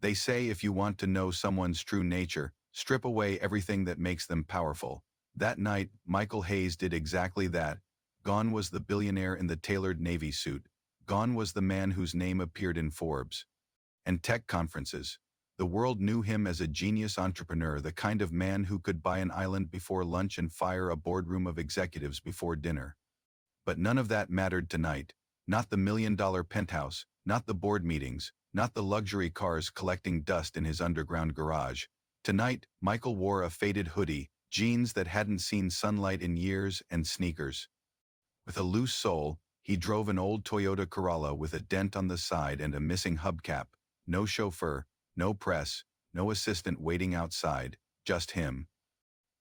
They say if you want to know someone's true nature, strip away everything that makes them powerful. That night, Michael Hayes did exactly that. Gone was the billionaire in the tailored Navy suit. Gone was the man whose name appeared in Forbes and tech conferences. The world knew him as a genius entrepreneur, the kind of man who could buy an island before lunch and fire a boardroom of executives before dinner. But none of that mattered tonight. Not the $1 million penthouse, not the board meetings, not the luxury cars collecting dust in his underground garage. Tonight, Michael wore a faded hoodie, jeans that hadn't seen sunlight in years, and sneakers. With a loose sole, he drove an old Toyota Corolla with a dent on the side and a missing hubcap. No chauffeur, no press, no assistant waiting outside, just him.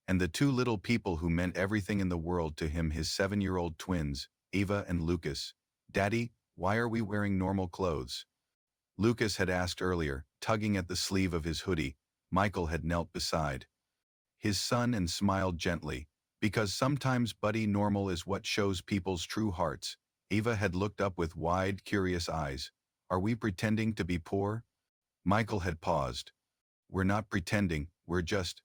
And the two little people who meant everything in the world to him, his 7-year-old twins, Ava and Lucas. "Daddy, why are we wearing normal clothes?" Lucas had asked earlier, tugging at the sleeve of his hoodie. Michael had knelt beside his son and smiled gently. "Because sometimes, buddy, normal is what shows people's true hearts." Ava had looked up with wide, curious eyes. "Are we pretending to be poor?" Michael had paused. "We're not pretending, we're just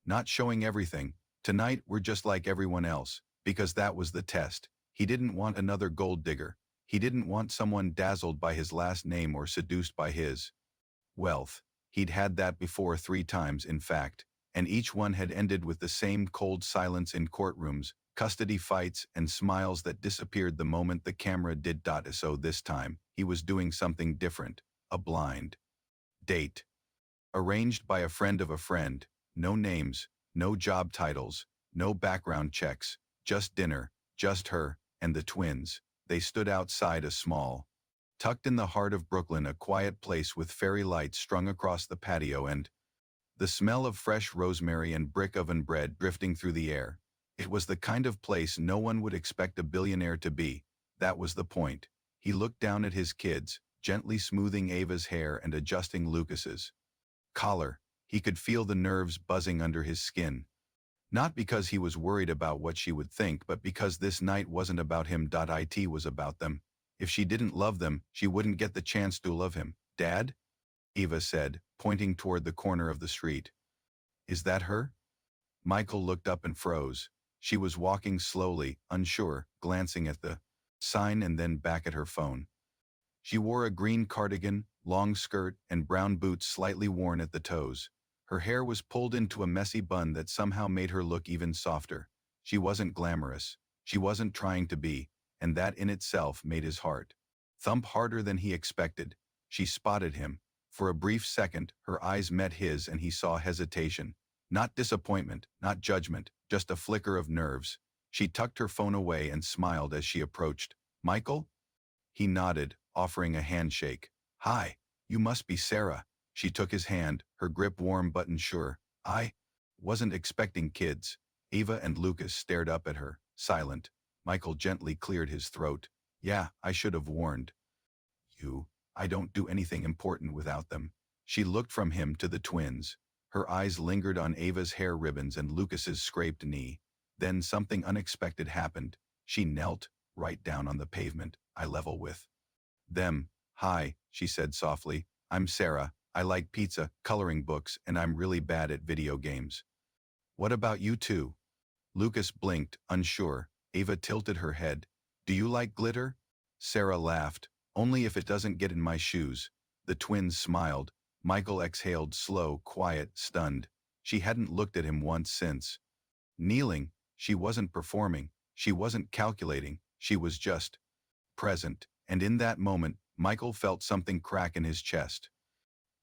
not showing everything. Tonight we're just like everyone else," because that was the test. He didn't want another gold digger. He didn't want someone dazzled by his last name or seduced by his wealth. He'd had that before 3 times, in fact, and each one had ended with the same cold silence in courtrooms, custody fights, and smiles that disappeared the moment the camera did. So this time, he was doing something different. A blind date. Arranged by a friend of a friend. No names, no job titles, no background checks, just dinner, just her, and the twins. They stood outside a small, tucked in the heart of Brooklyn, a quiet place with fairy lights strung across the patio and the smell of fresh rosemary and brick oven bread drifting through the air. It was the kind of place no one would expect a billionaire to be. That was the point. He looked down at his kids, gently smoothing Ava's hair and adjusting Lucas's collar. He could feel the nerves buzzing under his skin. Not because he was worried about what she would think, but because this night wasn't about him. It was about them. If she didn't love them, she wouldn't get the chance to love him. "Dad?" Ava said, pointing toward the corner of the street. "Is that her?" Michael looked up and froze. She was walking slowly, unsure, glancing at the sign and then back at her phone. She wore a green cardigan, long skirt, and brown boots slightly worn at the toes. Her hair was pulled into a messy bun that somehow made her look even softer. She wasn't glamorous. She wasn't trying to be, and that in itself made his heart thump harder than he expected. She spotted him. For a brief second, her eyes met his and he saw hesitation. Not disappointment, not judgment, just a flicker of nerves. She tucked her phone away and smiled as she approached. "Michael?" He nodded, offering a handshake. "Hi, you must be Sarah." She took his hand, her grip warm but unsure. "I wasn't expecting kids." Ava and Lucas stared up at her, silent. Michael gently cleared his throat. "Yeah, I should have warned you. I don't do anything important without them." She looked from him to the twins. Her eyes lingered on Ava's hair ribbons and Lucas's scraped knee. Then something unexpected happened. She knelt, right down on the pavement, eye level with them. "Hi," she said softly. "I'm Sarah. I like pizza, coloring books, and I'm really bad at video games." "What about you two?" Lucas blinked, unsure. Ava tilted her head. "Do you like glitter?" Sarah laughed. "Only if it doesn't get in my shoes." The twins smiled. Michael exhaled, slow, quiet, stunned. She hadn't looked at him once since kneeling. She wasn't performing. She wasn't calculating. She was just present. And in that moment, Michael felt something crack in his chest.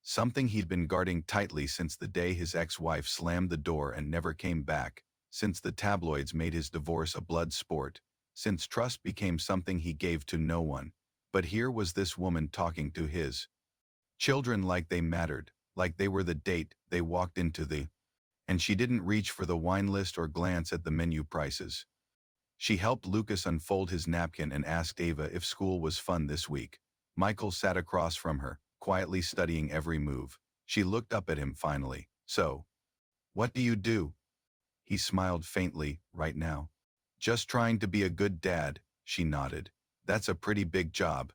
Something he'd been guarding tightly since the day his ex-wife slammed the door and never came back, since the tabloids made his divorce a blood sport, since trust became something he gave to no one. But here was this woman talking to his children like they mattered, like they were the date they walked into the, and she didn't reach for the wine list or glance at the menu prices. She helped Lucas unfold his napkin and asked Ava if school was fun this week. Michael sat across from her, quietly studying every move. She looked up at him finally. "So, what do you do?" He smiled faintly. "Right now, just trying to be a good dad." She nodded. "That's a pretty big job."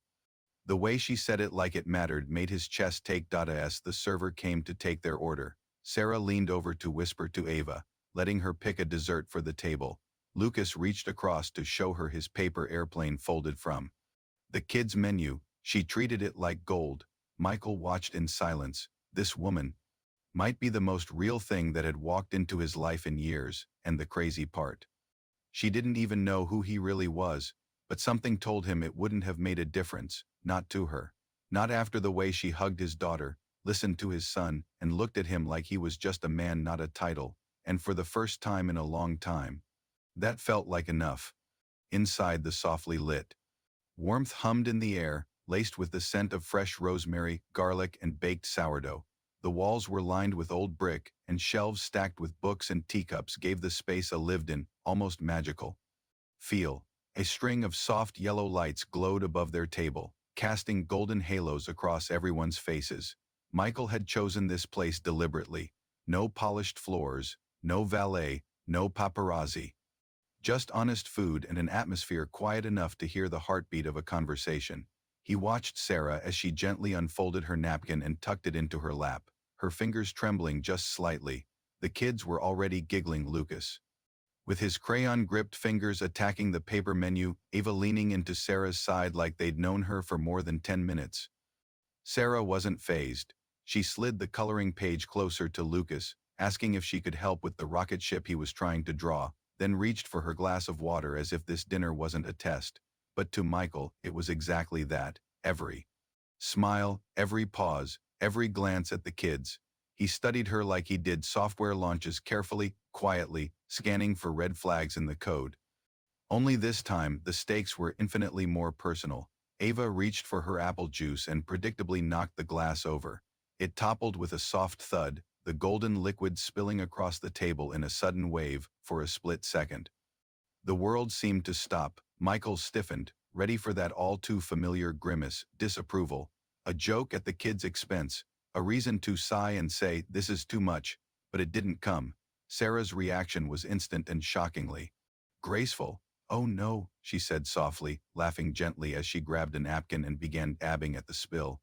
The way she said it like it mattered made his chest take. As the server came to take their order, Sarah leaned over to whisper to Ava, letting her pick a dessert for the table. Lucas reached across to show her his paper airplane folded from the kids' menu. She treated it like gold. Michael watched in silence. This woman might be the most real thing that had walked into his life in years, and the crazy part. She didn't even know who he really was, but something told him it wouldn't have made a difference, not to her. Not after the way she hugged his daughter, listened to his son, and looked at him like he was just a man, not a title, and for the first time in a long time. That felt like enough. Inside, the softly lit warmth hummed in the air, laced with the scent of fresh rosemary, garlic, and baked sourdough. The walls were lined with old brick, and shelves stacked with books and teacups gave the space a lived-in, almost magical feel. A string of soft yellow lights glowed above their table, casting golden halos across everyone's faces. Michael had chosen this place deliberately. No polished floors, no valet, no paparazzi. Just honest food and an atmosphere quiet enough to hear the heartbeat of a conversation. He watched Sarah as she gently unfolded her napkin and tucked it into her lap, her fingers trembling just slightly. The kids were already giggling. Lucas, with his crayon-gripped fingers attacking the paper menu, Ava leaning into Sarah's side like they'd known her for more than 10 minutes. Sarah wasn't fazed. She slid the coloring page closer to Lucas, asking if she could help with the rocket ship he was trying to draw, then reached for her glass of water as if this dinner wasn't a test. But to Michael, it was exactly that. Every smile, every pause, every glance at the kids. He studied her like he did software launches, carefully, quietly, scanning for red flags in the code. Only this time, the stakes were infinitely more personal. Ava reached for her apple juice and predictably knocked the glass over. It toppled with a soft thud, the golden liquid spilling across the table in a sudden wave. For a split second, the world seemed to stop. Michael stiffened, ready for that all-too-familiar grimace, disapproval. A joke at the kid's expense, a reason to sigh and say, "This is too much," but it didn't come. Sarah's reaction was instant and shockingly graceful. "Oh no," she said softly, laughing gently as she grabbed a napkin and began dabbing at the spill.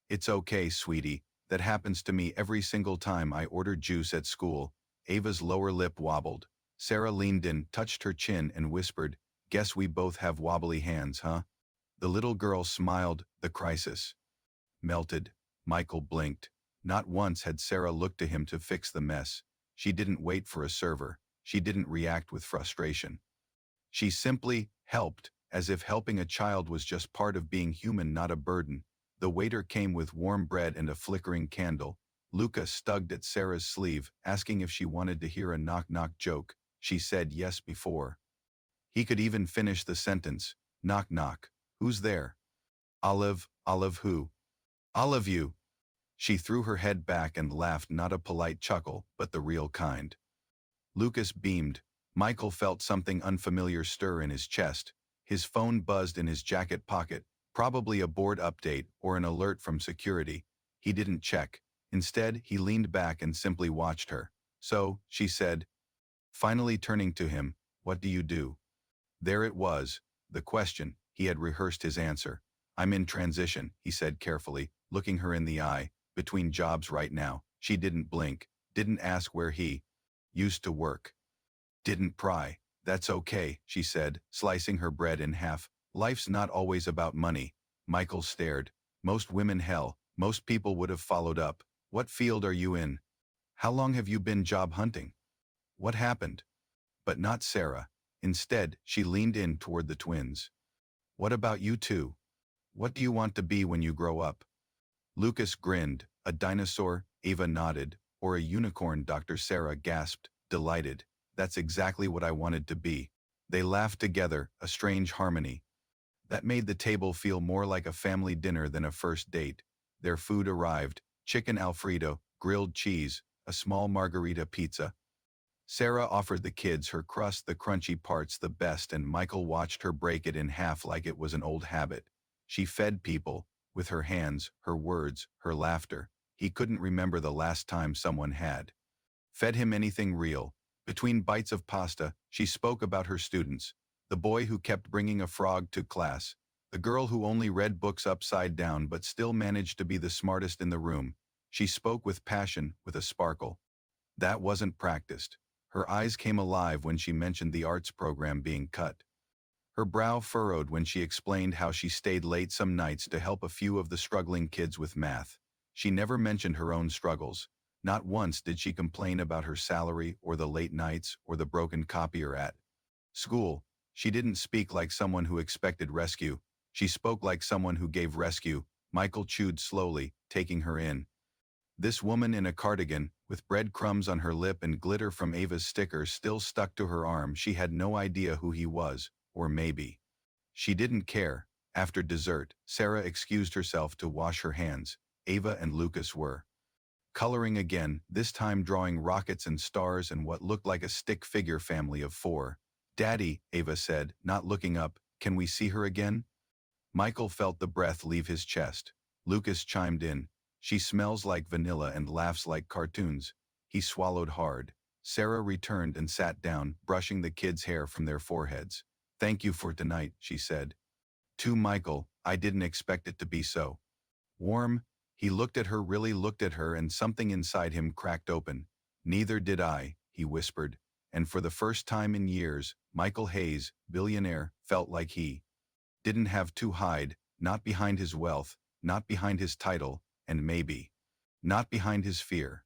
"It's okay, sweetie. That happens to me every single time I order juice at school." Ava's lower lip wobbled. Sarah leaned in, touched her chin, and whispered, "Guess we both have wobbly hands, huh?" The little girl smiled. The crisis melted. Michael blinked. Not once had Sarah looked to him to fix the mess. She didn't wait for a server. She didn't react with frustration. She simply helped, as if helping a child was just part of being human, not a burden. The waiter came with warm bread and a flickering candle. Lucas tugged at Sarah's sleeve, asking if she wanted to hear a knock-knock joke. She said yes before he could even finish the sentence. "Knock knock. Who's there?" "Olive." "Olive who?" "Olive you." She threw her head back and laughed, not a polite chuckle, but the real kind. Lucas beamed. Michael felt something unfamiliar stir in his chest. His phone buzzed in his jacket pocket, probably a board update or an alert from security. He didn't check. Instead, he leaned back and simply watched her. "So," she said, finally turning to him, "what do you do?" There it was, the question. He had rehearsed his answer. "I'm in transition," he said carefully, looking her in the eye, "between jobs right now." She didn't blink, didn't ask where he used to work, didn't pry. "That's okay," she said, slicing her bread in half. "Life's not always about money." Michael stared. Most women, hell, most people would have followed up. "What field are you in? How long have you been job hunting? What happened?" But not Sarah. Instead, she leaned in toward the twins. "What about you two? What do you want to be when you grow up?" Lucas grinned. "A dinosaur?" Ava nodded. "Or a unicorn?" Dr. Sarah gasped, delighted. "That's exactly what I wanted to be." They laughed together, a strange harmony that made the table feel more like a family dinner than a first date. Their food arrived: chicken Alfredo, grilled cheese, a small margarita pizza. Sarah offered the kids her crust, the crunchy parts the best, and Michael watched her break it in half like it was an old habit. She fed people, with her hands, her words, her laughter. He couldn't remember the last time someone had fed him anything real. Between bites of pasta, she spoke about her students. The boy who kept bringing a frog to class. The girl who only read books upside down but still managed to be the smartest in the room. She spoke with passion, with a sparkle. That wasn't practiced. Her eyes came alive when she mentioned the arts program being cut. Her brow furrowed when she explained how she stayed late some nights to help a few of the struggling kids with math. She never mentioned her own struggles. Not once did she complain about her salary or the late nights or the broken copier at school. She didn't speak like someone who expected rescue. She spoke like someone who gave rescue. Michael chewed slowly, taking her in. This woman in a cardigan, with breadcrumbs on her lip and glitter from Ava's sticker still stuck to her arm, she had no idea who he was, or maybe. She didn't care. After dessert, Sarah excused herself to wash her hands. Ava and Lucas were coloring again, this time drawing rockets and stars and what looked like a stick figure family of 4. "Daddy," Ava said, not looking up, "can we see her again?" Michael felt the breath leave his chest. Lucas chimed in, "She smells like vanilla and laughs like cartoons." He swallowed hard. Sarah returned and sat down, brushing the kids' hair from their foreheads. "Thank you for tonight," she said. To Michael, "I didn't expect it to be so warm." He looked at her, really looked at her, and something inside him cracked open. "Neither did I," he whispered. And for the first time in years, Michael Hayes, billionaire, felt like he didn't have to hide, not behind his wealth, not behind his title, and maybe not behind his fear.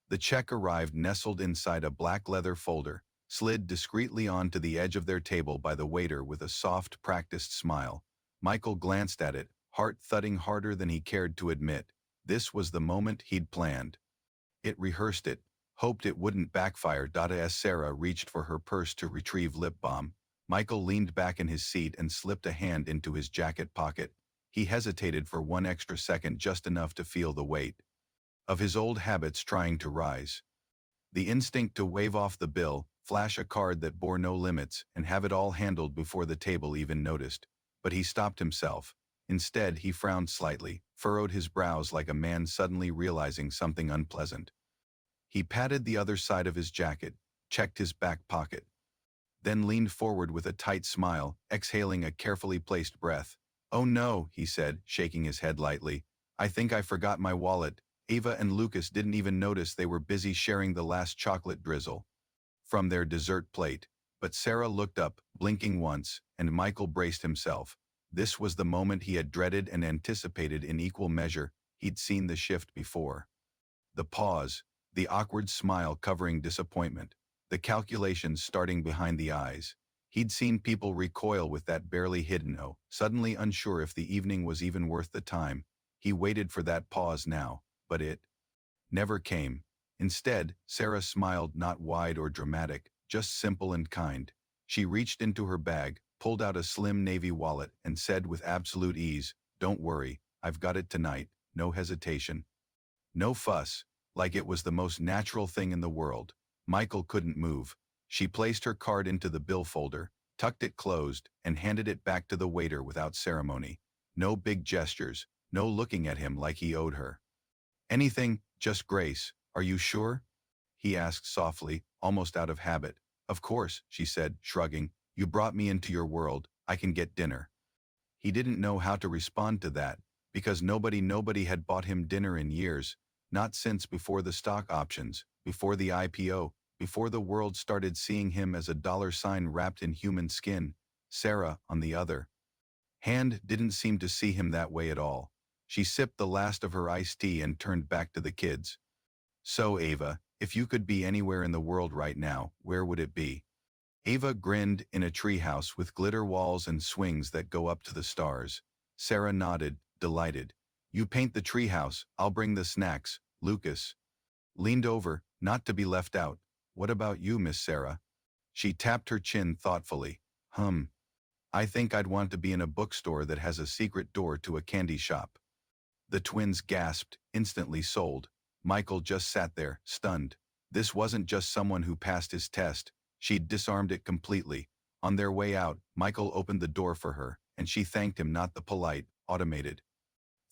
The check arrived nestled inside a black leather folder, slid discreetly onto the edge of their table by the waiter with a soft, practiced smile. Michael glanced at it, heart thudding harder than he cared to admit. This was the moment he'd planned. It rehearsed it, hoped it wouldn't backfire. As Sarah reached for her purse to retrieve lip balm, Michael leaned back in his seat and slipped a hand into his jacket pocket. He hesitated for one extra second, just enough to feel the weight of his old habits trying to rise. The instinct to wave off the bill, flash a card that bore no limits, and have it all handled before the table even noticed. But he stopped himself. Instead, he frowned slightly, furrowed his brows like a man suddenly realizing something unpleasant. He patted the other side of his jacket, checked his back pocket, then leaned forward with a tight smile, exhaling a carefully placed breath. "Oh no," he said, shaking his head lightly. "I think I forgot my wallet." Ava and Lucas didn't even notice they were busy sharing the last chocolate drizzle from their dessert plate. But Sarah looked up, blinking once, and Michael braced himself. This was the moment he had dreaded and anticipated in equal measure. He'd seen the shift before. The pause, the awkward smile covering disappointment, the calculations starting behind the eyes. He'd seen people recoil with that barely hidden "oh," suddenly unsure if the evening was even worth the time. He waited for that pause now, but it never came. Instead, Sarah smiled, not wide or dramatic, just simple and kind. She reached into her bag, pulled out a slim navy wallet, and said with absolute ease, "Don't worry, I've got it tonight." No hesitation. No fuss, like it was the most natural thing in the world. Michael couldn't move. She placed her card into the bill folder, tucked it closed, and handed it back to the waiter without ceremony. No big gestures, no looking at him like he owed her anything, just grace. "Are you sure?" he asked softly, almost out of habit. "Of course," she said, shrugging. "You brought me into your world. I can get dinner." He didn't know how to respond to that, because nobody had bought him dinner in years, not since before the stock options, before the IPO, before the world started seeing him as a dollar sign wrapped in human skin. Sarah, on the other hand, didn't seem to see him that way at all. She sipped the last of her iced tea and turned back to the kids. "So, Ava, if you could be anywhere in the world right now, where would it be?" Ava grinned. "In a treehouse with glitter walls and swings that go up to the stars." Sarah nodded, delighted. "You paint the treehouse, I'll bring the snacks." Lucas leaned over, not to be left out. "What about you, Miss Sarah?" She tapped her chin thoughtfully. I think I'd want to be in a bookstore that has a secret door to a candy shop." The twins gasped, instantly sold. Michael just sat there, stunned. This wasn't just someone who passed his test. She'd disarmed it completely. On their way out, Michael opened the door for her, and she thanked him, not the polite, automated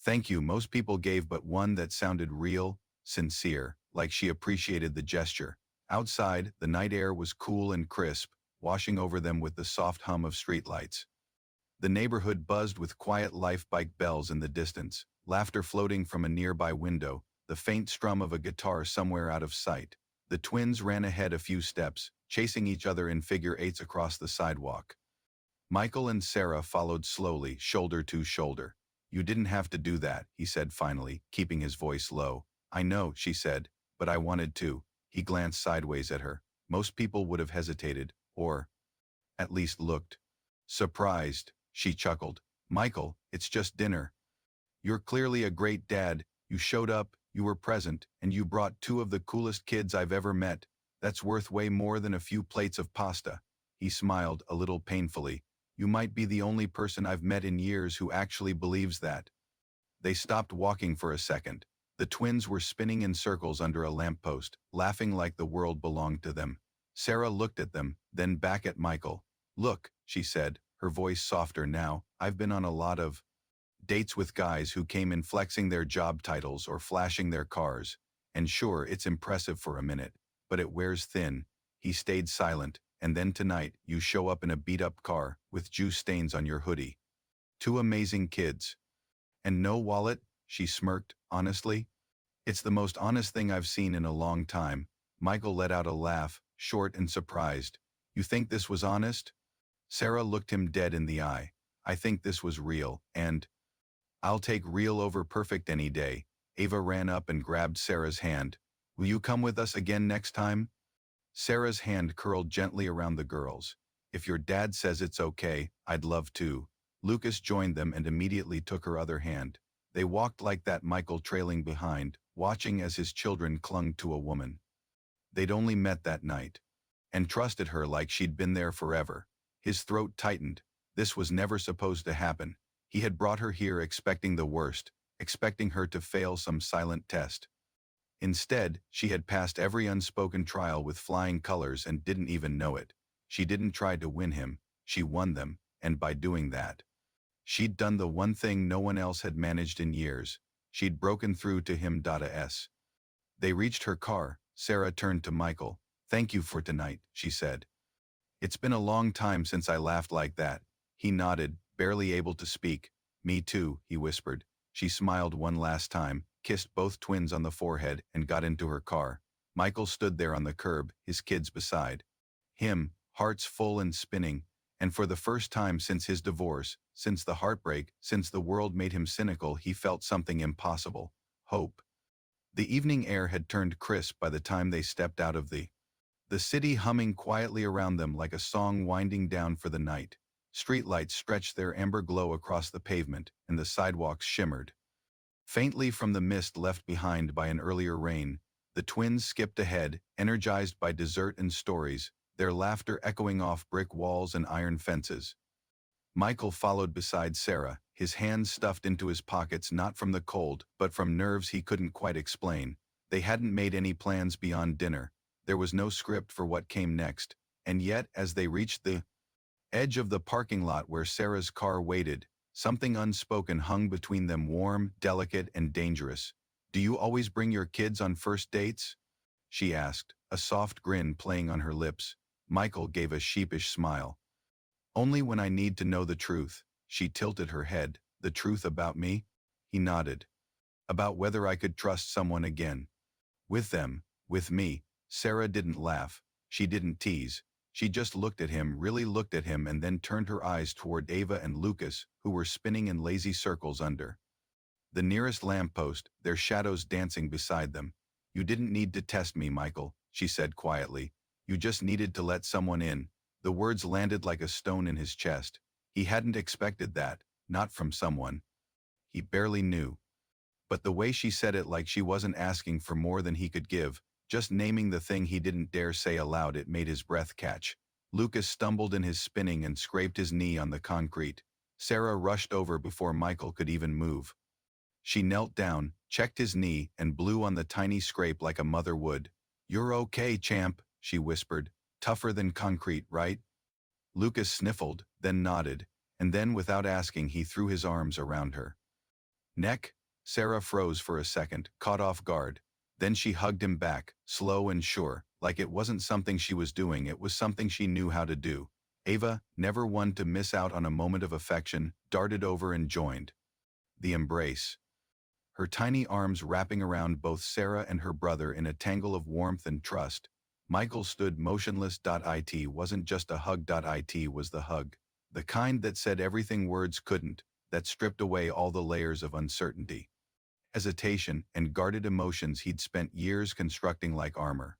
thank you most people gave, but one that sounded real, sincere, like she appreciated the gesture. Outside, the night air was cool and crisp, washing over them with the soft hum of streetlights. The neighborhood buzzed with quiet life, bike bells in the distance, laughter floating from a nearby window, the faint strum of a guitar somewhere out of sight. The twins ran ahead a few steps, chasing each other in figure eights across the sidewalk. Michael and Sarah followed slowly, shoulder to shoulder. "You didn't have to do that," he said finally, keeping his voice low. "I know," she said, "but I wanted to." He glanced sideways at her. Most people would have hesitated, or at least looked surprised. She chuckled. "Michael, it's just dinner. You're clearly a great dad. You showed up, you were present, and you brought two of the coolest kids I've ever met. That's worth way more than a few plates of pasta." He smiled, a little painfully. "You might be the only person I've met in years who actually believes that." They stopped walking for a second. The twins were spinning in circles under a lamppost, laughing like the world belonged to them. Sarah looked at them, then back at Michael. "Look," she said, her voice softer now, "I've been on a lot of dates with guys who came in flexing their job titles or flashing their cars. And sure, it's impressive for a minute, but it wears thin." He stayed silent, "And then tonight, you show up in a beat-up car, with juice stains on your hoodie. Two amazing kids. And no wallet?" She smirked, "Honestly? It's the most honest thing I've seen in a long time." Michael let out a laugh, short and surprised. "You think this was honest?" Sarah looked him dead in the eye. "I think this was real, and I'll take real over perfect any day." Ava ran up and grabbed Sarah's hand. "Will you come with us again next time?" Sarah's hand curled gently around the girls. "If your dad says it's okay, I'd love to." Lucas joined them and immediately took her other hand. They walked like that, Michael trailing behind, watching as his children clung to a woman they'd only met that night, and trusted her like she'd been there forever. His throat tightened. This was never supposed to happen. He had brought her here expecting the worst, expecting her to fail some silent test. Instead, she had passed every unspoken trial with flying colors and didn't even know it. She didn't try to win him, she won them, and by doing that, she'd done the one thing no one else had managed in years. She'd broken through to him. They reached her car. Sarah turned to Michael. "Thank you for tonight," she said. "It's been a long time since I laughed like that." He nodded, barely able to speak. "Me too," he whispered. She smiled one last time, kissed both twins on the forehead, and got into her car. Michael stood there on the curb, his kids beside him, hearts full and spinning, and for the first time since his divorce, since the heartbreak, since the world made him cynical, he felt something impossible: hope. The evening air had turned crisp by the time they stepped out of the city, humming quietly around them like a song winding down for the night. Streetlights stretched their amber glow across the pavement, and the sidewalks shimmered faintly from the mist left behind by an earlier rain. The twins skipped ahead, energized by dessert and stories, their laughter echoing off brick walls and iron fences. Michael followed beside Sarah, his hands stuffed into his pockets, not from the cold, but from nerves he couldn't quite explain. They hadn't made any plans beyond dinner. There was no script for what came next, and yet, as they reached the edge of the parking lot where Sarah's car waited, something unspoken hung between them, warm, delicate, and dangerous. "Do you always bring your kids on first dates?" she asked, a soft grin playing on her lips. Michael gave a sheepish smile. "Only when I need to know the truth." She tilted her head. "The truth about me?" He nodded. "About whether I could trust someone again. With them, with me." Sarah didn't laugh. She didn't tease. She just looked at him, really looked at him, and then turned her eyes toward Ava and Lucas, who were spinning in lazy circles under the nearest lamppost, their shadows dancing beside them. "You didn't need to test me, Michael," she said quietly. "You just needed to let someone in." The words landed like a stone in his chest. He hadn't expected that, not from someone he barely knew. But the way she said it, like she wasn't asking for more than he could give, just naming the thing he didn't dare say aloud, it made his breath catch. Lucas stumbled in his spinning and scraped his knee on the concrete. Sarah rushed over before Michael could even move. She knelt down, checked his knee, and blew on the tiny scrape like a mother would. "You're okay, champ," she whispered. "Tougher than concrete, right?" Lucas sniffled, then nodded, and then, without asking, he threw his arms around her neck. Sarah froze for a second, caught off guard. Then she hugged him back, slow and sure, like it wasn't something she was doing, it was something she knew how to do. Ava, never one to miss out on a moment of affection, darted over and joined the embrace, her tiny arms wrapping around both Sarah and her brother in a tangle of warmth and trust. Michael stood motionless. It wasn't just a hug. It was the hug. The kind that said everything words couldn't, that stripped away all the layers of uncertainty, hesitation, and guarded emotions he'd spent years constructing like armor.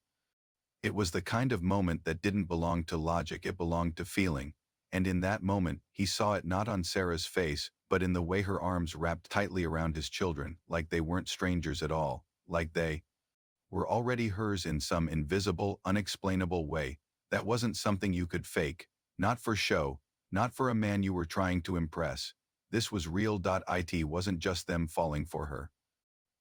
It was the kind of moment that didn't belong to logic, it belonged to feeling, and in that moment, he saw it not on Sarah's face, but in the way her arms wrapped tightly around his children, like they weren't strangers at all, like they were already hers in some invisible, unexplainable way. That wasn't something you could fake, not for show, not for a man you were trying to impress. This was real. It wasn't just them falling for her.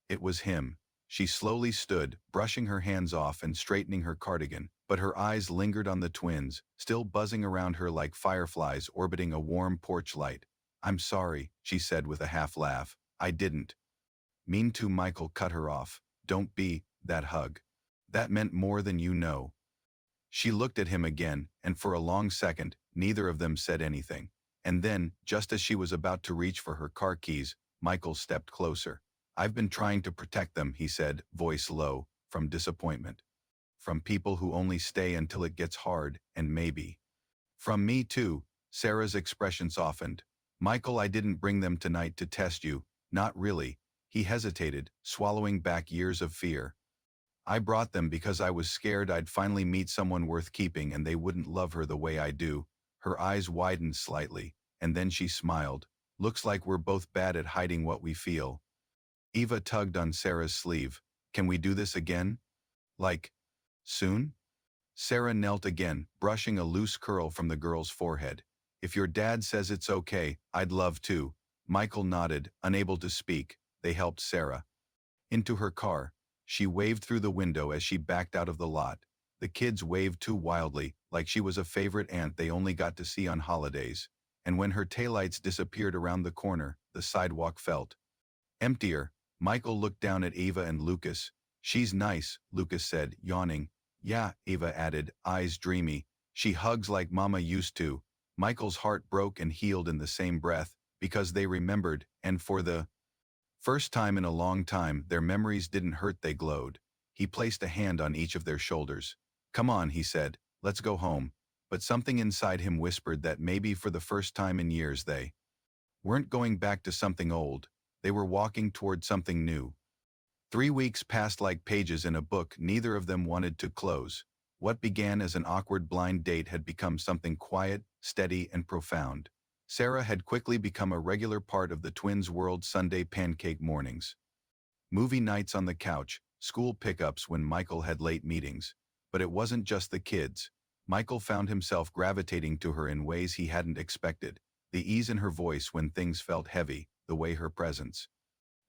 It was him. She slowly stood, brushing her hands off and straightening her cardigan, but her eyes lingered on the twins, still buzzing around her like fireflies orbiting a warm porch light. "I'm sorry," she said with a half laugh. "I didn't mean to." Michael cut her off. "Don't be." That hug. That meant more than you know. She looked at him again, and for a long second, neither of them said anything. And then, just as she was about to reach for her car keys, Michael stepped closer. "I've been trying to protect them," he said, voice low, "from disappointment. From people who only stay until it gets hard, and maybe from me too." Sarah's expression softened. "Michael, I didn't bring them tonight to test you. Not really." He hesitated, swallowing back years of fear. "I brought them because I was scared I'd finally meet someone worth keeping and they wouldn't love her the way I do." Her eyes widened slightly, and then she smiled. "Looks like we're both bad at hiding what we feel." Eva tugged on Sarah's sleeve. "Can we do this again? Like, soon?" Sarah knelt again, brushing a loose curl from the girl's forehead. "If your dad says it's okay, I'd love to." Michael nodded, unable to speak. They helped Sarah into her car. She waved through the window as she backed out of the lot. The kids waved too wildly, like she was a favorite aunt they only got to see on holidays. And when her taillights disappeared around the corner, the sidewalk felt emptier. Michael looked down at Ava and Lucas. "She's nice," Lucas said, yawning. "Yeah," Ava added, eyes dreamy. "She hugs like Mama used to." Michael's heart broke and healed in the same breath, because they remembered, and for the first time in a long time, their memories didn't hurt, they glowed. He placed a hand on each of their shoulders. "Come on," he said, "let's go home." But something inside him whispered that maybe for the first time in years they weren't going back to something old. They were walking toward something new. 3 weeks passed like pages in a book neither of them wanted to close. What began as an awkward blind date had become something quiet, steady, and profound. Sarah had quickly become a regular part of the twins' world. Sunday pancake mornings, movie nights on the couch, school pickups when Michael had late meetings. But it wasn't just the kids. Michael found himself gravitating to her in ways he hadn't expected. The ease in her voice when things felt heavy, the way her presence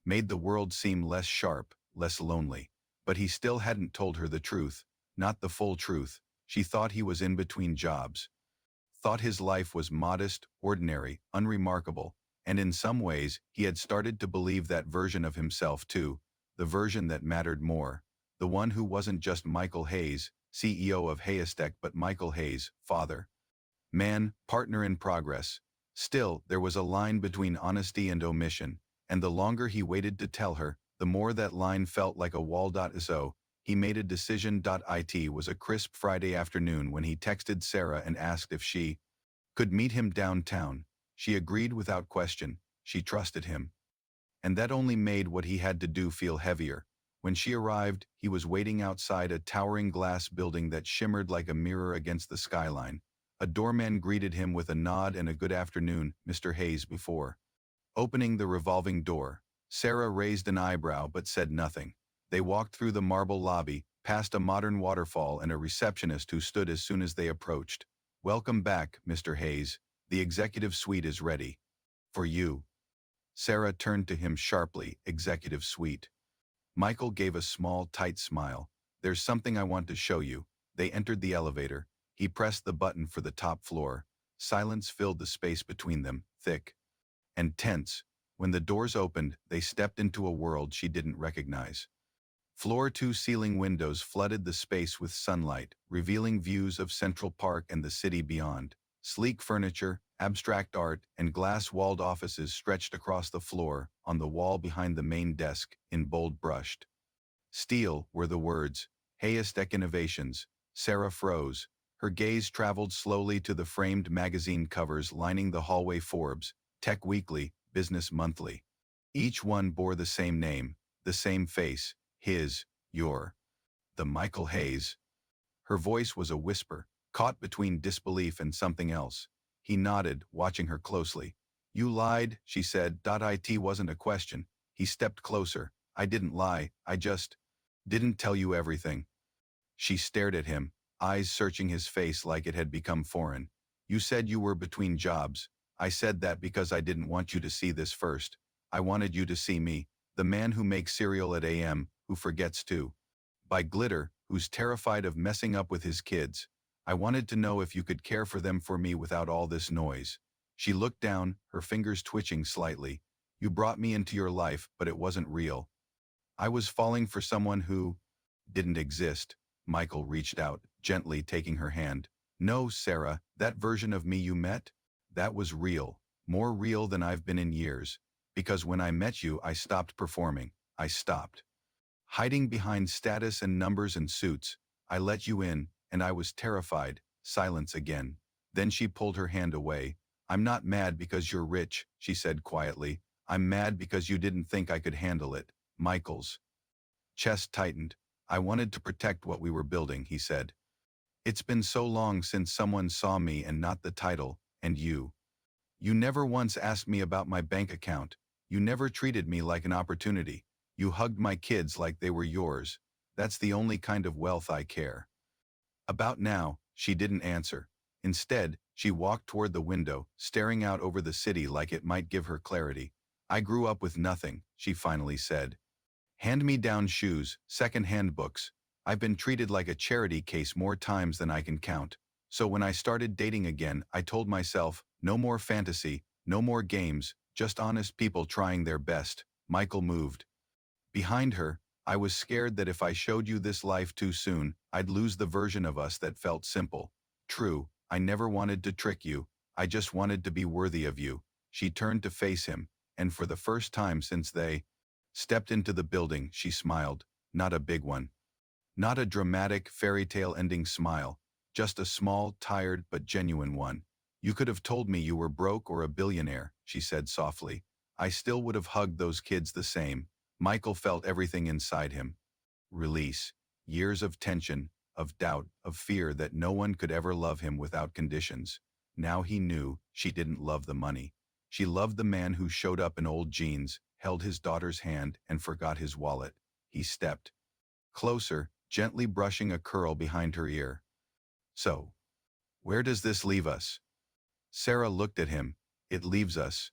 made the world seem less sharp, less lonely. But he still hadn't told her the truth, not the full truth. She thought he was in between jobs, thought his life was modest, ordinary, unremarkable, and in some ways, he had started to believe that version of himself too, the version that mattered more, the one who wasn't just Michael Hayes, CEO of Hayestack, but Michael Hayes, father, man, partner in progress. Still, there was a line between honesty and omission, and the longer he waited to tell her, the more that line felt like a wall. So, he made a decision. It was a crisp Friday afternoon when he texted Sarah and asked if she could meet him downtown. She agreed without question. She trusted him. And that only made what he had to do feel heavier. When she arrived, he was waiting outside a towering glass building that shimmered like a mirror against the skyline. A doorman greeted him with a nod and a "Good afternoon, Mr. Hayes," before opening the revolving door. Sarah raised an eyebrow but said nothing. They walked through the marble lobby, past a modern waterfall and a receptionist who stood as soon as they approached. "Welcome back, Mr. Hayes. The executive suite is ready. For you." Sarah turned to him sharply. "Executive suite." Michael gave a small, tight smile. "There's something I want to show you." They entered the elevator. He pressed the button for the top floor. Silence filled the space between them, thick and tense. When the doors opened, they stepped into a world she didn't recognize. Floor-to-ceiling windows flooded the space with sunlight, revealing views of Central Park and the city beyond. Sleek furniture, abstract art, and glass-walled offices stretched across the floor on the wall behind the main desk in bold brushed steel were the words, Hayestech Innovations. Sarah froze. Her gaze traveled slowly to the framed magazine covers lining the hallway. Forbes, Tech Weekly, Business Monthly. Each one bore the same name, the same face, his, your. The Michael Hayes. Her voice was a whisper, caught between disbelief and something else. He nodded, watching her closely. You lied, she said. It wasn't a question. He stepped closer. I didn't lie, I just didn't tell you everything. She stared at him, eyes searching his face like it had become foreign. You said you were between jobs. I said that because I didn't want you to see this first. I wanted you to see me, the man who makes cereal at AM, who forgets to buy glitter, who's terrified of messing up with his kids. I wanted to know if you could care for them for me without all this noise. She looked down, her fingers twitching slightly. You brought me into your life, but it wasn't real. I was falling for someone who didn't exist. Michael reached out, gently taking her hand. No, Sarah, that version of me you met? That was real, more real than I've been in years. Because when I met you, I stopped performing. I stopped hiding behind status and numbers and suits. I let you in, and I was terrified. Silence again. Then she pulled her hand away. I'm not mad because you're rich, she said quietly. I'm mad because you didn't think I could handle it. Michael's chest tightened. I wanted to protect what we were building, he said. It's been so long since someone saw me and not the title, and you. You never once asked me about my bank account. You never treated me like an opportunity. You hugged my kids like they were yours. That's the only kind of wealth I care about now. She didn't answer. Instead, she walked toward the window, staring out over the city like it might give her clarity. I grew up with nothing, she finally said. Hand-me-down shoes, second-hand books. I've been treated like a charity case more times than I can count. So when I started dating again, I told myself, no more fantasy, no more games, just honest people trying their best. Michael moved behind her. I was scared that if I showed you this life too soon, I'd lose the version of us that felt simple. True, I never wanted to trick you. I just wanted to be worthy of you. She turned to face him, and for the first time since they stepped into the building, she smiled. Not a big one. Not a dramatic fairy tale ending smile. Just a small, tired, but genuine one. You could have told me you were broke or a billionaire, she said softly. I still would have hugged those kids the same. Michael felt everything inside him. Release. Years of tension, of doubt, of fear that no one could ever love him without conditions. Now he knew she didn't love the money. She loved the man who showed up in old jeans, held his daughter's hand, and forgot his wallet. He stepped closer, gently brushing a curl behind her ear. So, where does this leave us? Sarah looked at him. It leaves us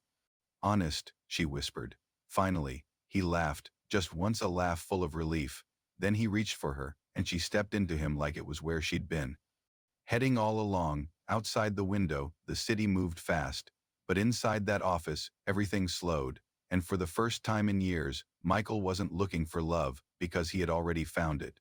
honest, she whispered. Finally, he laughed, just once, a laugh full of relief. Then he reached for her, and she stepped into him like it was where she'd been. Heading all along, outside the window, the city moved fast. But inside that office, everything slowed. And for the first time in years, Michael wasn't looking for love, because he had already found it.